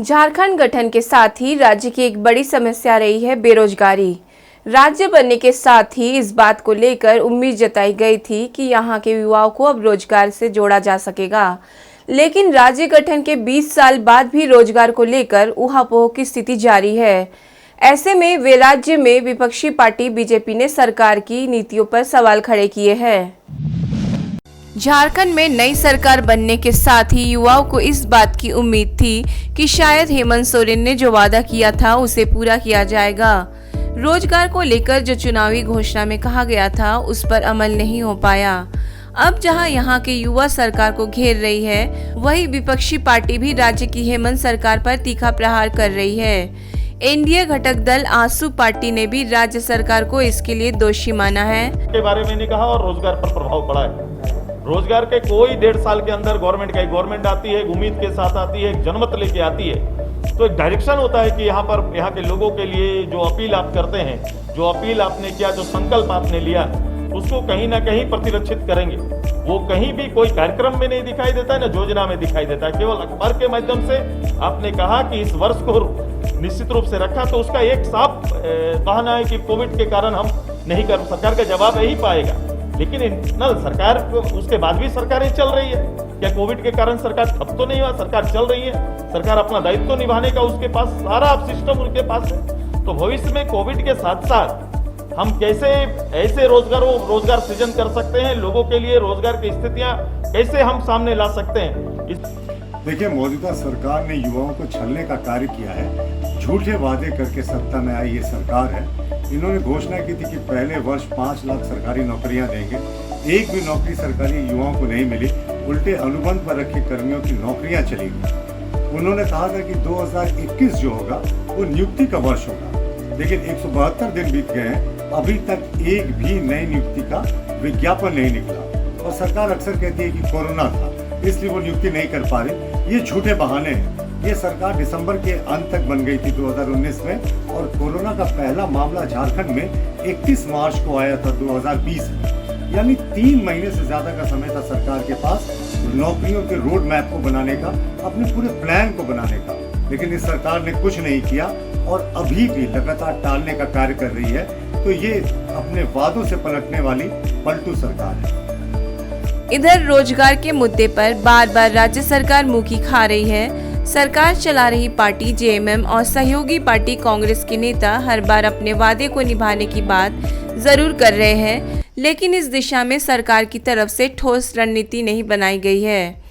झारखंड गठन के साथ ही राज्य की एक बड़ी समस्या रही है बेरोजगारी। राज्य बनने के साथ ही इस बात को लेकर उम्मीद जताई गई थी कि यहां के युवाओं को अब रोजगार से जोड़ा जा सकेगा, लेकिन राज्य गठन के 20 साल बाद भी रोजगार को लेकर ऊहापोह की स्थिति जारी है। ऐसे में वे राज्य में विपक्षी पार्टी बीजेपी ने सरकार की नीतियों पर सवाल खड़े किए हैं। झारखंड में नई सरकार बनने के साथ ही युवाओं को इस बात की उम्मीद थी कि शायद हेमंत सोरेन ने जो वादा किया था उसे पूरा किया जाएगा। रोजगार को लेकर जो चुनावी घोषणा में कहा गया था उस पर अमल नहीं हो पाया। अब जहां यहां के युवा सरकार को घेर रही है, वहीं विपक्षी पार्टी भी राज्य की हेमंत सरकार पर तीखा प्रहार कर रही है। एनडीए घटक दल आसू पार्टी ने भी राज्य सरकार को इसके लिए दोषी माना है। के बारे में नहीं कहा और रोजगार पर प्रभाव पड़ा है। रोजगार के कोई 1.5 साल के अंदर गवर्नमेंट आती है, उम्मीद के साथ आती है, एक जनमत लेके आती है, तो एक डायरेक्शन होता है कि यहाँ के लोगों के लिए जो अपील आप करते हैं, जो अपील आपने किया, जो संकल्प आपने लिया, उसको कहीं ना कहीं प्रतिरक्षित करेंगे। वो कहीं भी कोई कार्यक्रम में नहीं दिखाई देता है, ना योजना में दिखाई देता है। केवल अखबार के माध्यम से आपने कहा कि इस वर्ष को निश्चित रूप से रखा, तो उसका एक साफ कहना है कि कोविड के कारण हम नहीं कर। सरकार का जवाब यही पाएगा, लेकिन इंटरनल सरकार उसके बाद भी सरकारें चल रही है। क्या कोविड के कारण सरकार ठप तो नहीं हुआ? सरकार चल रही है। सरकार अपना दायित्व तो निभाने का उसके पास सारा सिस्टम उनके पास है। तो भविष्य में कोविड के साथ साथ हम कैसे ऐसे रोजगार सृजन कर सकते हैं, लोगों के लिए रोजगार की स्थितियां कैसे हम सामने ला सकते हैं। देखिए, मौजूदा सरकार ने युवाओं को छलने का कार्य किया है। झूठे वादे करके सत्ता में आई ये सरकार है। इन्होंने घोषणा की थी कि पहले वर्ष 5 लाख सरकारी नौकरियां देंगे। एक भी नौकरी सरकारी युवाओं को नहीं मिली, उल्टे अनुबंध पर रखे कर्मियों की नौकरियां चली गई। उन्होंने कहा था कि 2021 जो होगा वो नियुक्ति का वर्ष होगा, लेकिन 172 दिन बीत गए हैं, अभी तक एक भी नई नियुक्ति का विज्ञापन नहीं निकला। और सरकार अक्सर कहती है कि कोरोना था इसलिए वो नियुक्ति नहीं कर पा रहे। ये झूठे बहाने हैं। ये सरकार दिसंबर के अंत तक बन गई थी 2019 में, और कोरोना का पहला मामला झारखंड में 31 मार्च को आया था 2020 में। यानी 3 महीने से ज्यादा का समय था सरकार के पास नौकरियों के रोड मैप को बनाने का, अपने पूरे प्लान को बनाने का। लेकिन इस सरकार ने कुछ नहीं किया और अभी भी लगातार टालने का कार्य कर रही है। तो ये अपने वादों से पलटने वाली पलटू सरकार है। इधर रोजगार के मुद्दे पर बार बार राज्य सरकार मुंह खा रही है। सरकार चला रही पार्टी जेएमएम और सहयोगी पार्टी कांग्रेस के नेता हर बार अपने वादे को निभाने की बात जरूर कर रहे हैं, लेकिन इस दिशा में सरकार की तरफ से ठोस रणनीति नहीं बनाई गई है।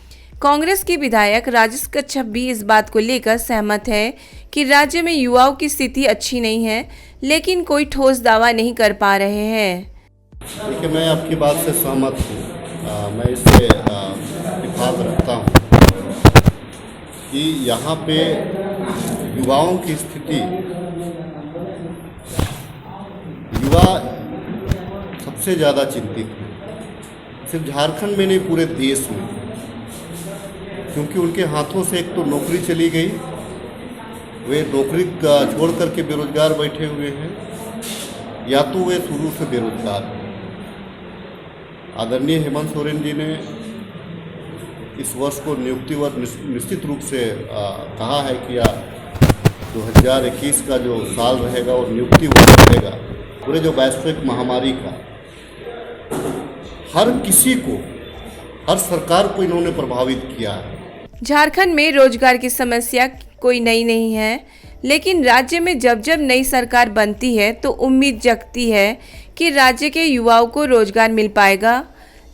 कांग्रेस के विधायक राजेश कच्छप भी इस बात को लेकर सहमत है कि राज्य में युवाओं की स्थिति अच्छी नहीं है, लेकिन कोई ठोस दावा नहीं कर पा रहे हैं। देखिए, मैं आपकी बात से सहमत हूँ। मैं इससे इत्तेफाक रखता हूँ कि यहाँ पे युवाओं की स्थिति, युवा सबसे ज़्यादा चिंतित है, सिर्फ झारखंड में नहीं पूरे देश में, क्योंकि उनके हाथों से एक तो नौकरी चली गई, वे नौकरी छोड़ करके बेरोजगार बैठे हुए हैं, या तो वे शुरू से बेरोजगार हैं। आदरणीय हेमंत सोरेन जी ने इस वर्ष को नियुक्ति वर्ष निश्चित रूप से कहा है कि 2021 का जो साल रहेगा वो नियुक्ति वर्ष रहेगा। पूरे जो वैश्विक महामारी का हर किसी को, हर सरकार को इन्होंने प्रभावित किया है। झारखंड में रोजगार की समस्या कोई नई नहीं है, लेकिन राज्य में जब जब नई सरकार बनती है तो उम्मीद जगती है कि राज्य के युवाओं को रोजगार मिल पाएगा,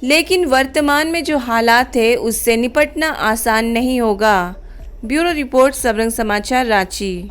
लेकिन वर्तमान में जो हालात है उससे निपटना आसान नहीं होगा। ब्यूरो रिपोर्ट, सबरंग समाचार, रांची।